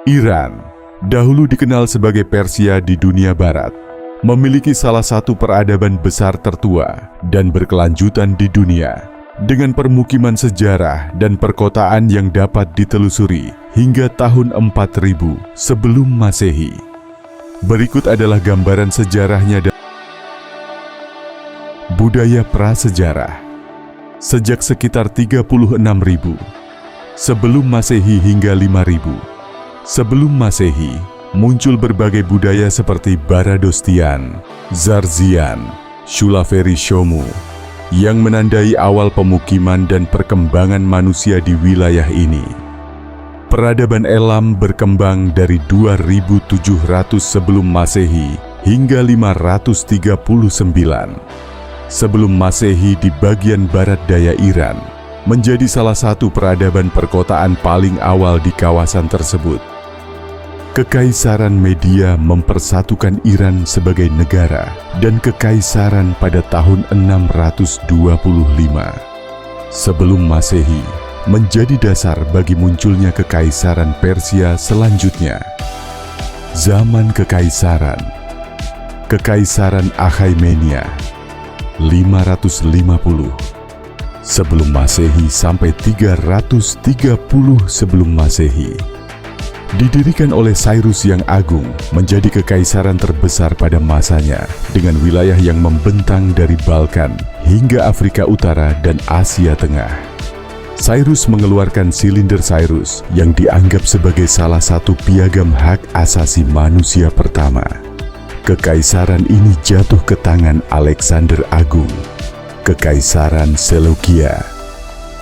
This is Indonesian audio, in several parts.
Iran, dahulu dikenal sebagai Persia di dunia barat, memiliki salah satu peradaban besar tertua dan berkelanjutan di dunia, dengan permukiman sejarah dan perkotaan yang dapat ditelusuri hingga tahun 4000 sebelum Masehi. Berikut adalah gambaran sejarahnya dan budaya prasejarah. Sejak sekitar 36.000 sebelum Masehi hingga 5000 sebelum Masehi, muncul berbagai budaya seperti Baradostian, Zarzian, Shulaveri Shomu, yang menandai awal pemukiman dan perkembangan manusia di wilayah ini. Peradaban Elam berkembang dari 2700 sebelum Masehi hingga 539 sebelum Masehi di bagian barat daya Iran, menjadi salah satu peradaban perkotaan paling awal di kawasan tersebut. Kekaisaran Media mempersatukan Iran sebagai negara dan kekaisaran pada tahun 625 sebelum Masehi, menjadi dasar bagi munculnya kekaisaran Persia selanjutnya. Zaman Kekaisaran Achaemenia 550 sebelum Masehi sampai 330 sebelum Masehi. Didirikan oleh Cyrus yang Agung, menjadi kekaisaran terbesar pada masanya dengan wilayah yang membentang dari Balkan hingga Afrika Utara dan Asia Tengah. Cyrus mengeluarkan Silinder Cyrus yang dianggap sebagai salah satu piagam hak asasi manusia pertama. Kekaisaran ini jatuh ke tangan Alexander Agung. Kekaisaran Seleukia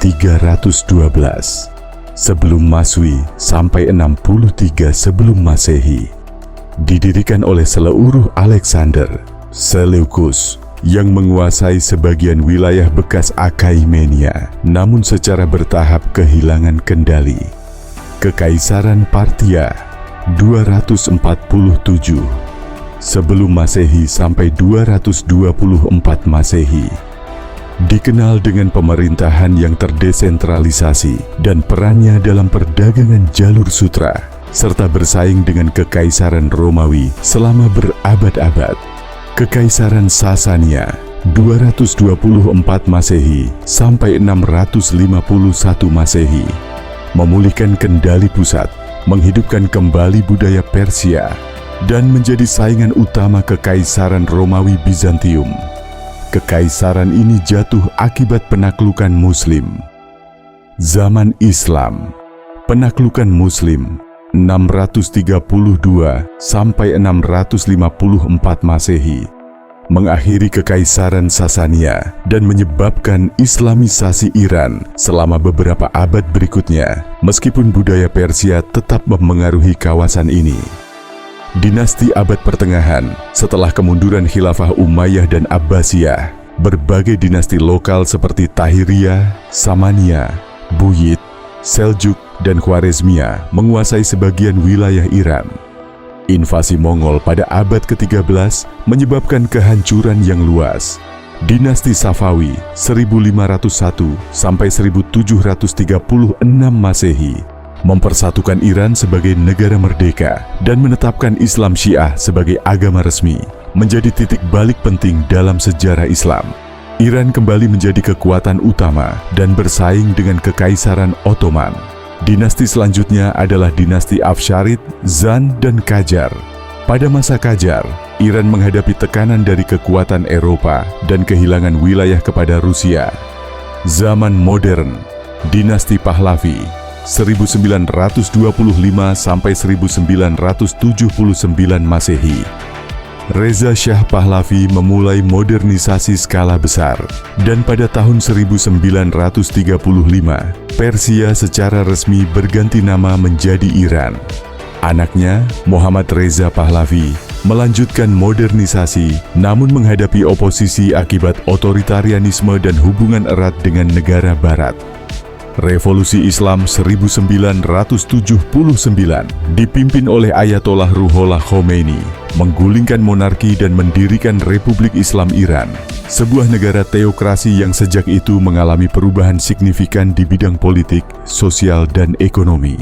312 sebelum Maswi sampai 63 sebelum Masehi. Didirikan oleh seluruh Alexander Seleucus yang menguasai sebagian wilayah bekas Achaemenia, namun secara bertahap kehilangan kendali. Kekaisaran Parthia 247 sebelum Masehi sampai 224 Masehi. Dikenal dengan pemerintahan yang terdesentralisasi dan perannya dalam perdagangan jalur sutra, serta bersaing dengan Kekaisaran Romawi selama berabad-abad. Kekaisaran Sasania 224 Masehi sampai 651 Masehi, memulihkan kendali pusat, menghidupkan kembali budaya Persia, dan menjadi saingan utama Kekaisaran Romawi Bizantium. Kekaisaran ini jatuh akibat penaklukan Muslim. Zaman Islam, penaklukan Muslim 632 sampai 654 Masehi, mengakhiri Kekaisaran Sasania dan menyebabkan Islamisasi Iran selama beberapa abad berikutnya, meskipun budaya Persia tetap memengaruhi kawasan ini. Dinasti Abad Pertengahan, setelah kemunduran Khilafah Umayyah dan Abbasiyah, berbagai dinasti lokal seperti Tahiriyah, Samaniyah, Buyid, Seljuk, dan Khwarezmiyah menguasai sebagian wilayah Iran. Invasi Mongol pada abad ke-13 menyebabkan kehancuran yang luas. Dinasti Safawi 1501 sampai 1736 Masehi mempersatukan Iran sebagai negara merdeka dan menetapkan Islam Syiah sebagai agama resmi, menjadi titik balik penting dalam sejarah Islam. Iran kembali menjadi kekuatan utama dan bersaing dengan Kekaisaran Ottoman. Dinasti selanjutnya adalah dinasti Afsharid, Zand, dan Qajar. Pada masa Qajar, Iran menghadapi tekanan dari kekuatan Eropa dan kehilangan wilayah kepada Rusia. Zaman modern, dinasti Pahlavi 1925 sampai 1979 Masehi. Reza Shah Pahlavi memulai modernisasi skala besar, dan pada tahun 1935, Persia secara resmi berganti nama menjadi Iran. Anaknya, Muhammad Reza Pahlavi, melanjutkan modernisasi namun menghadapi oposisi akibat otoritarianisme dan hubungan erat dengan negara barat. Revolusi Islam 1979 dipimpin oleh Ayatollah Ruhollah Khomeini, menggulingkan monarki dan mendirikan Republik Islam Iran, sebuah negara teokrasi yang sejak itu mengalami perubahan signifikan di bidang politik, sosial, dan ekonomi.